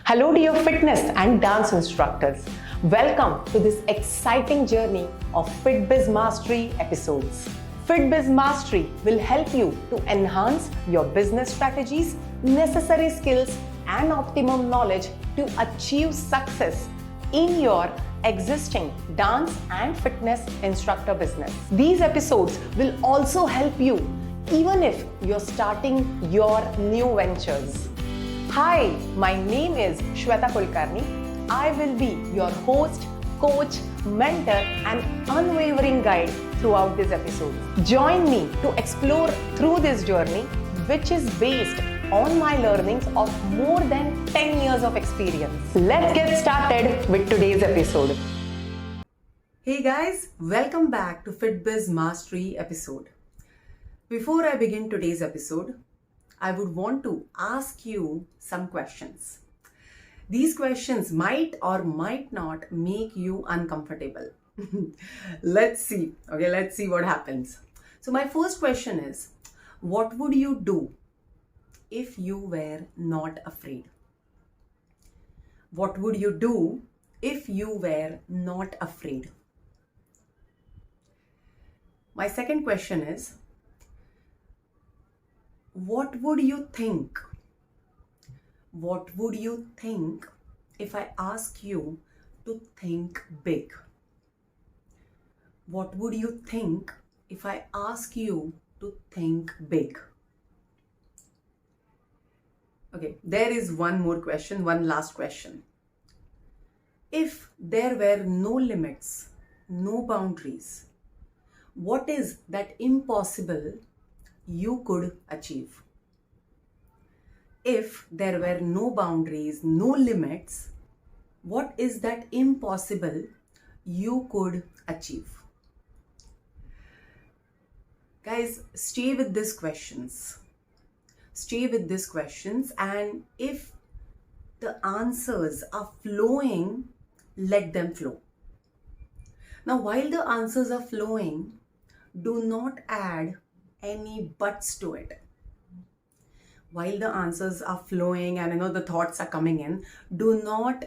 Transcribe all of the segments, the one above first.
Hello dear fitness and dance instructors. Welcome to this exciting journey of FitBiz Mastery episodes. FitBiz Mastery will help you to enhance your business strategies, necessary skills and optimum knowledge to achieve success in your existing dance and fitness instructor business. These episodes will also help you even if you're starting your new ventures. Hi, my name is Shweta Kulkarni. I will be your host, coach, mentor and unwavering guide throughout this episode. Join me to explore through this journey, which is based on my learnings of more than 10 years of experience. Let's get started with today's episode. Hey guys, welcome back to FitBiz Mastery episode. Before I begin today's episode, I would want to ask you some questions. These questions might or might not make you uncomfortable. Let's see. Okay, let's see what happens. So my first question is, what would you do if you were not afraid? What would you do if you were not afraid? My second question is, what would you think? What would you think if I ask you to think big? What would you think if I ask you to think big? Okay, there is one more question, one last question. If there were no limits, no boundaries, what is that impossible you could achieve? If there were no boundaries, no limits, what is that impossible you could achieve? Guys, stay with these questions. Stay with these questions, and if the answers are flowing, let them flow. Now, while the answers are flowing, do not add any buts to it. While the answers are flowing and the thoughts are coming in, do not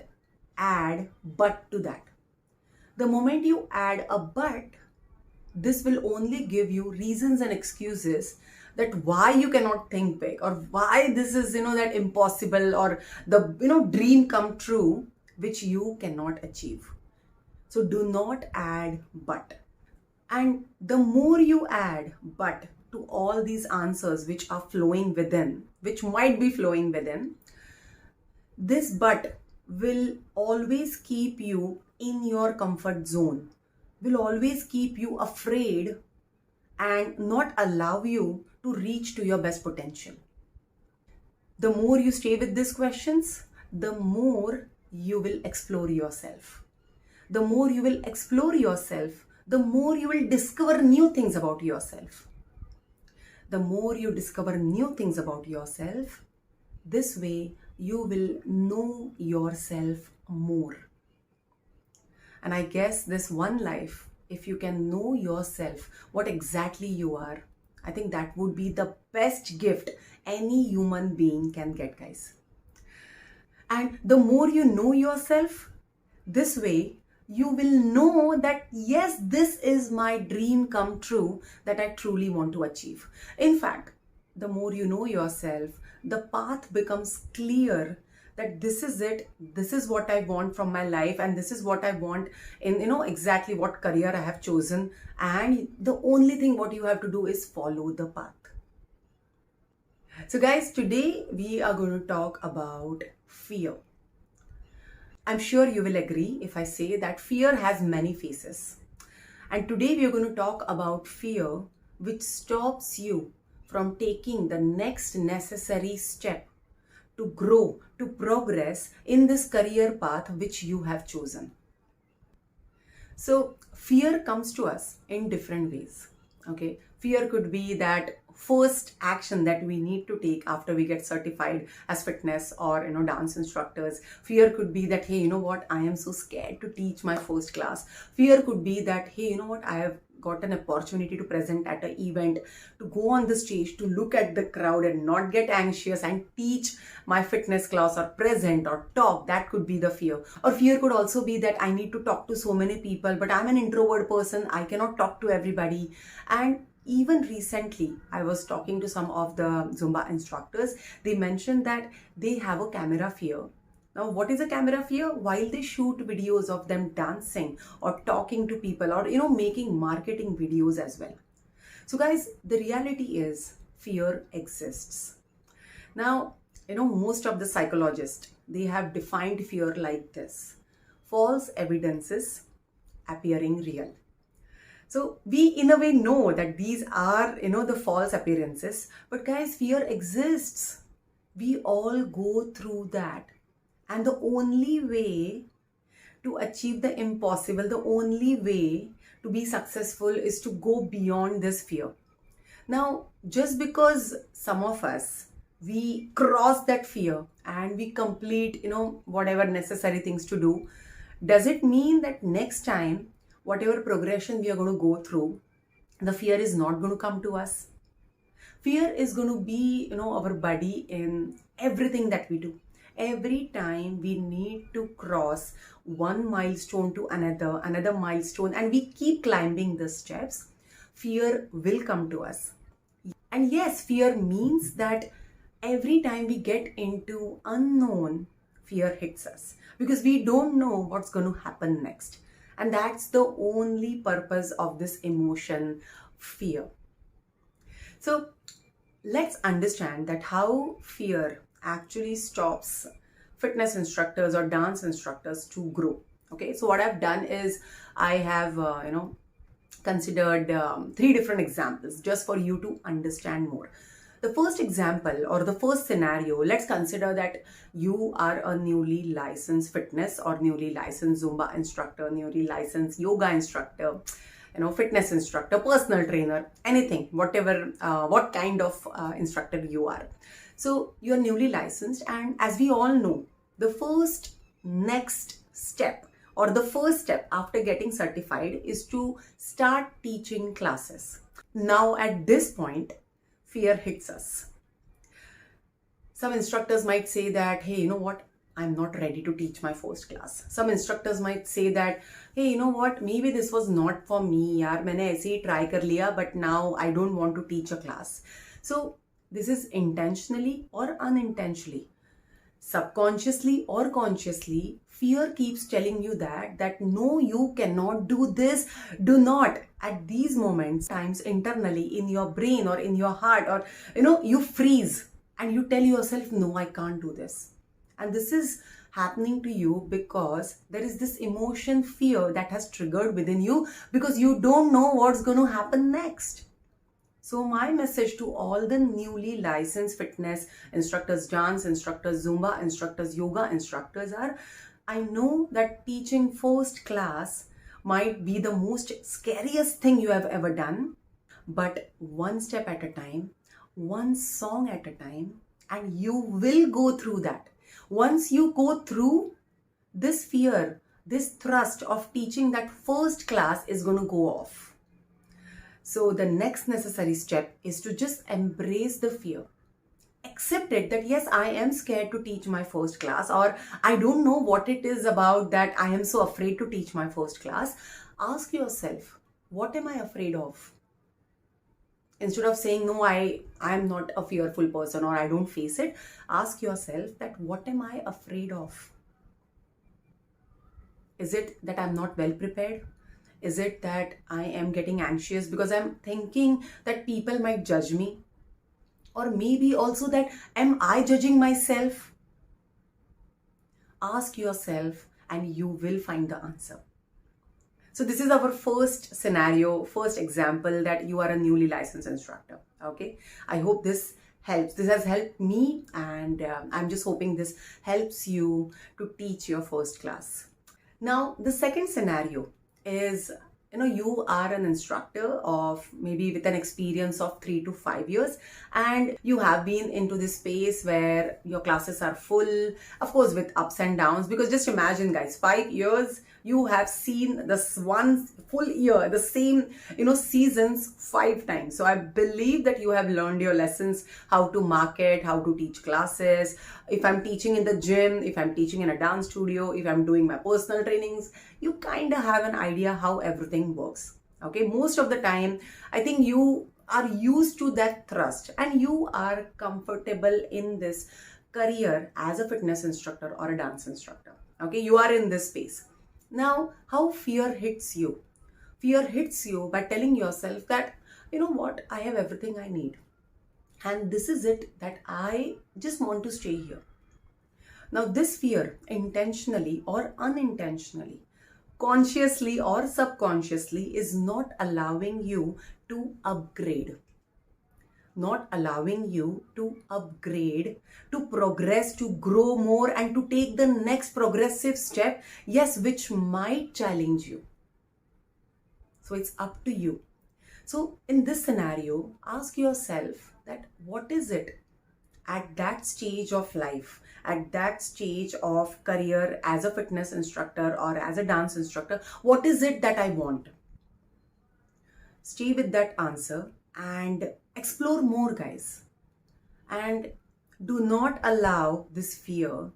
add but to that. The moment you add a but, this will only give you reasons and excuses that why you cannot think big, or why this is that impossible, or the dream come true which you cannot achieve. So do not add but. And the more you add but to all these answers which are flowing within, which might be flowing within, this but will always keep you in your comfort zone, will always keep you afraid and not allow you to reach to your best potential. The more you stay with these questions, the more you will explore yourself. The more you will explore yourself, the more you will discover new things about yourself. The more you discover new things about yourself, this way you will know yourself more. And I guess this one life, if you can know yourself, what exactly you are, I think that would be the best gift any human being can get, guys. And the more you know yourself, this way you will know that yes, this is my dream come true that I truly want to achieve. In fact, the more you know yourself, the path becomes clear that this is it, this is what I want from my life, and this is what I want in exactly what career I have chosen, and the only thing what you have to do is follow the path. So guys, today we are going to talk about fear. I'm sure you will agree if I say that fear has many faces. And today we are going to talk about fear which stops you from taking the next necessary step to grow, to progress in this career path which you have chosen. So fear comes to us in different ways. Okay, fear could be that first action that we need to take after we get certified as fitness or dance instructors. Fear could be that, hey, I am so scared to teach my first class. Fear could be that, hey, I have got an opportunity to present at an event, to go on the stage, to look at the crowd and not get anxious and teach my fitness class or present or talk, that could be the fear. Or fear could also be that I need to talk to so many people, but I'm an introvert person, I cannot talk to everybody. And even recently, I was talking to some of the Zumba instructors. They mentioned that they have a camera fear. Now, what is a camera fear? While they shoot videos of them dancing or talking to people or, making marketing videos as well. So guys, the reality is fear exists. Now, most of the psychologists, they have defined fear like this: false evidences appearing real. So we in a way know that these are, the false appearances, but guys, fear exists. We all go through that. And the only way to achieve the impossible, the only way to be successful is to go beyond this fear. Now, just because some of us, we cross that fear and we complete, whatever necessary things to do, does it mean that next time, whatever progression we are going to go through, the fear is not going to come to us? Fear is going to be, our buddy in everything that we do. Every time we need to cross one milestone to another milestone, and we keep climbing the steps, fear will come to us. And yes, fear means that every time we get into unknown, fear hits us because we don't know what's going to happen next. And that's the only purpose of this emotion, fear. So let's understand that how fear actually stops fitness instructors or dance instructors to grow. Okay, so what I've done is I have considered 3 different examples just for you to understand more. The first example or the first scenario, let's consider that you are a newly licensed fitness or newly licensed Zumba instructor, newly licensed yoga instructor, fitness instructor, personal trainer, anything, whatever, what kind of instructor you are. So you're newly licensed, and as we all know, the next step or the first step after getting certified is to start teaching classes. Now at this point, fear hits us. Some instructors might say that, hey, you know what? I'm not ready to teach my first class. Some instructors might say that, hey, you know what? Maybe this was not for me. Yaar, maine aise hi try kar liya, but now I don't want to teach a class. So this is intentionally or unintentionally, subconsciously or consciously, fear keeps telling you that no, you cannot do this. Do not. At these moments, times internally in your brain or in your heart, or you freeze and you tell yourself, no, I can't do this. And this is happening to you because there is this emotion, fear, that has triggered within you because you don't know what's going to happen next. So my message to all the newly licensed fitness instructors, dance instructors, Zumba instructors, yoga instructors are, I know that teaching first class might be the most scariest thing you have ever done, but one step at a time, one song at a time, and you will go through that. Once you go through this fear, this thrust of teaching that first class is going to go off. So the next necessary step is to just embrace the fear. Accept it that yes, I am scared to teach my first class, or I don't know what it is about that I am so afraid to teach my first class. Ask yourself, what am I afraid of? Instead of saying, no, I am not a fearful person or I don't face it, ask yourself that what am I afraid of? Is it that I'm not well prepared? Is it that I am getting anxious because I'm thinking that people might judge me? Or maybe also that, am I judging myself? Ask yourself and you will find the answer. So this is our first scenario, first example, that you are a newly licensed instructor. Okay, I hope this helps. This has helped me, and I'm just hoping this helps you to teach your first class. Now, the second scenario is, you are an instructor of maybe with an experience of 3 to 5 years, and you have been into this space where your classes are full, of course with ups and downs, because just imagine guys, 5 years you have seen this one full year, the same, seasons 5 times. So I believe that you have learned your lessons, how to market, how to teach classes. If I'm teaching in the gym, if I'm teaching in a dance studio, if I'm doing my personal trainings, you kind of have an idea how everything works. Okay, most of the time, I think you are used to that thrust and you are comfortable in this career as a fitness instructor or a dance instructor. Okay, you are in this space. Now, how fear hits you? Fear hits you by telling yourself that, you know what, I have everything I need. And this is it, that I just want to stay here. Now, this fear, intentionally or unintentionally, consciously or subconsciously, is not allowing you to upgrade. Not allowing you to upgrade, to progress, to grow more, and to take the next progressive step, yes, which might challenge you. So it's up to you. So in this scenario, ask yourself that what is it at that stage of life, at that stage of career as a fitness instructor or as a dance instructor, what is it that I want? Stay with that answer and explore more, guys. And do not allow this fear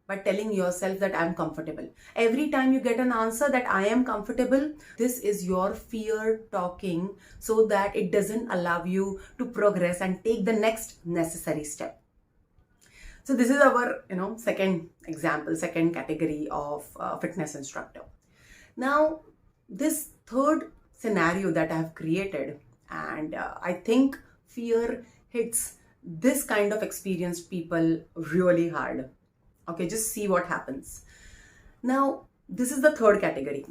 by telling yourself that I'm comfortable. Every time you get an answer that I am comfortable, this is your fear talking so that it doesn't allow you to progress and take the next necessary step. So this is our, second example, second category of fitness instructor. Now, this third scenario that I have created, and I think fear hits this kind of experienced people really hard. Okay, just see what happens. Now, this is the third category.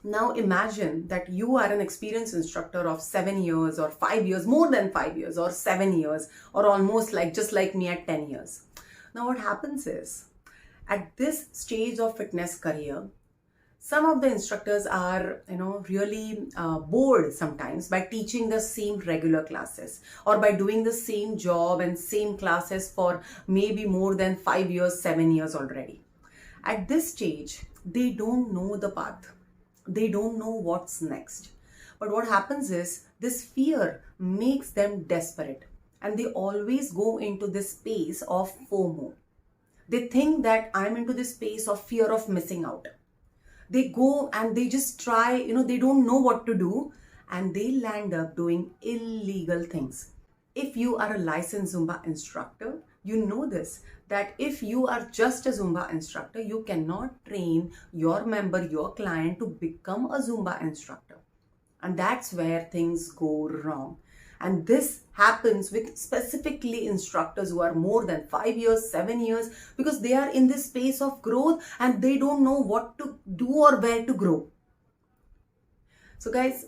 Now imagine that you are an experienced instructor of 7 years or 5 years, more than 5 years or 7 years, or almost like just like me at 10 years. Now what happens is, at this stage of fitness career, some of the instructors are, really bored sometimes by teaching the same regular classes or by doing the same job and same classes for maybe more than 5 years, 7 years already. At this stage, they don't know the path. They don't know what's next. But what happens is, this fear makes them desperate and they always go into this space of FOMO. They think that I'm into this space of fear of missing out. They go and they just try, they don't know what to do and they land up doing illegal things. If you are a licensed Zumba instructor, you know this, that if you are just a Zumba instructor, you cannot train your member, your client to become a Zumba instructor. And that's where things go wrong. And this happens with specifically instructors who are more than 5 years, 7 years, because they are in this space of growth and they don't know what to do or where to grow. So guys,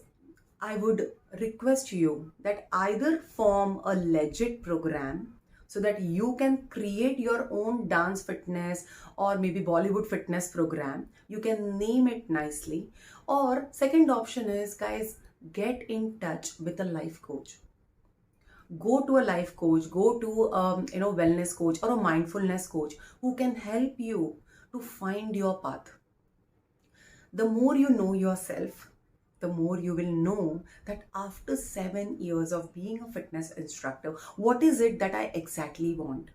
I would request you that either form a legit program so that you can create your own dance fitness or maybe Bollywood fitness program. You can name it nicely. Or second option is, guys, get in touch with a life coach. Go to a life coach, go to a wellness coach or a mindfulness coach who can help you to find your path. The more you know yourself, the more you will know that after 7 years of being a fitness instructor, what is it that I exactly want?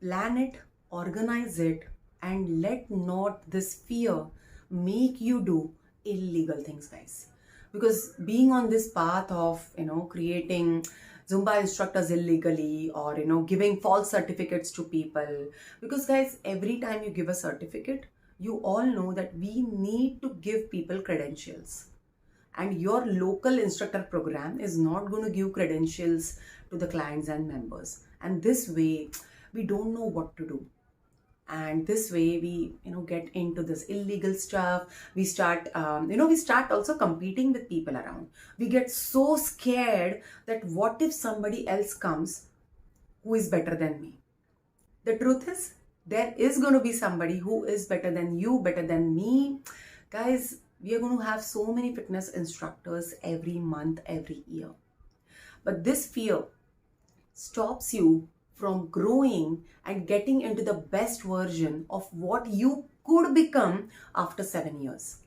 Plan it, organize it, and let not this fear make you do illegal things, guys. Because being on this path of, creating Zumba instructors illegally or, giving false certificates to people. Because guys, every time you give a certificate, you all know that we need to give people credentials. And your local instructor program is not going to give credentials to the clients and members. And this way, we don't know what to do. And this way we get into this illegal stuff. We start also competing with people around. We get so scared that what if somebody else comes who is better than me? The truth is, there is going to be somebody who is better than you, better than me. Guys, we are going to have so many fitness instructors every month, every year. But this fear stops you from growing and getting into the best version of what you could become after 7 years.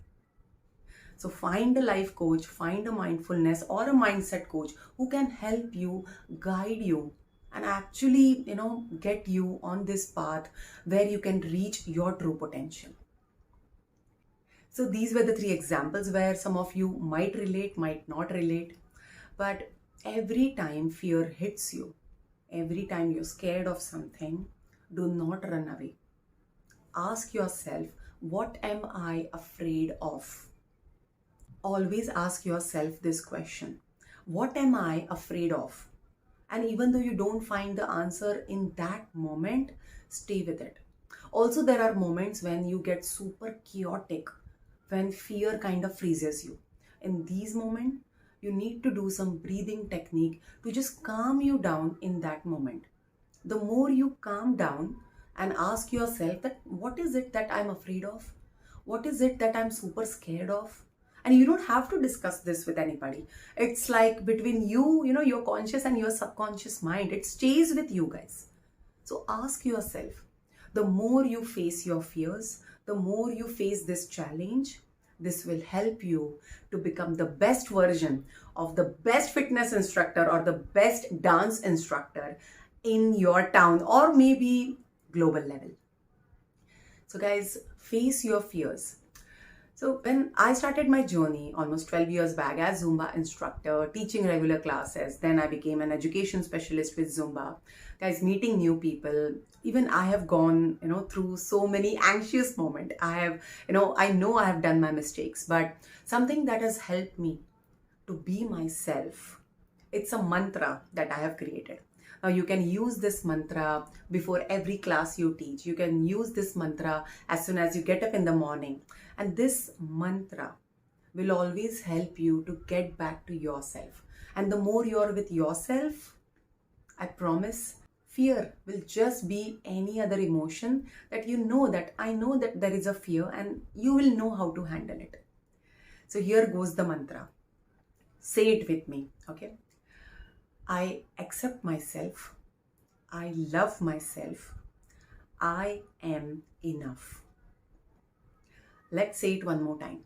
So find a life coach, find a mindfulness or a mindset coach who can help you, guide you, and actually, get you on this path where you can reach your true potential. So these were the three examples where some of you might relate, might not relate. But every time fear hits you, every time you're scared of something, do not run away. Ask yourself, what am I afraid of? Always ask yourself this question. What am I afraid of? And even though you don't find the answer in that moment, stay with it. Also, there are moments when you get super chaotic, when fear kind of freezes you. In these moments, you need to do some breathing technique to just calm you down in that moment. The more you calm down and ask yourself that what is it that I'm afraid of? What is it that I'm super scared of? And you don't have to discuss this with anybody. It's like between you, your conscious and your subconscious mind. It stays with you guys. So ask yourself, the more you face your fears, the more you face this challenge, this will help you to become the best version of the best fitness instructor or the best dance instructor in your town or maybe global level. So guys, face your fears. So when I started my journey almost 12 years back as Zumba instructor, teaching regular classes, then I became an education specialist with Zumba. Guys, meeting new people, even I have gone, through so many anxious moments. I know I have done my mistakes, but something that has helped me to be myself, it's a mantra that I have created. Now you can use this mantra before every class you teach. You can use this mantra as soon as you get up in the morning. And this mantra will always help you to get back to yourself. And the more you're with yourself, I promise, fear will just be any other emotion that I know that there is a fear and you will know how to handle it. So here goes the mantra. Say it with me, okay? I accept myself. I love myself. I am enough. Let's say it one more time.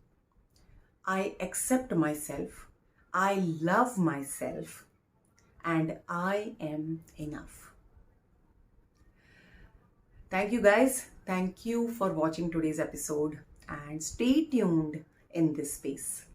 I accept myself. I love myself. And I am enough. Thank you guys. Thank you for watching today's episode and stay tuned in this space.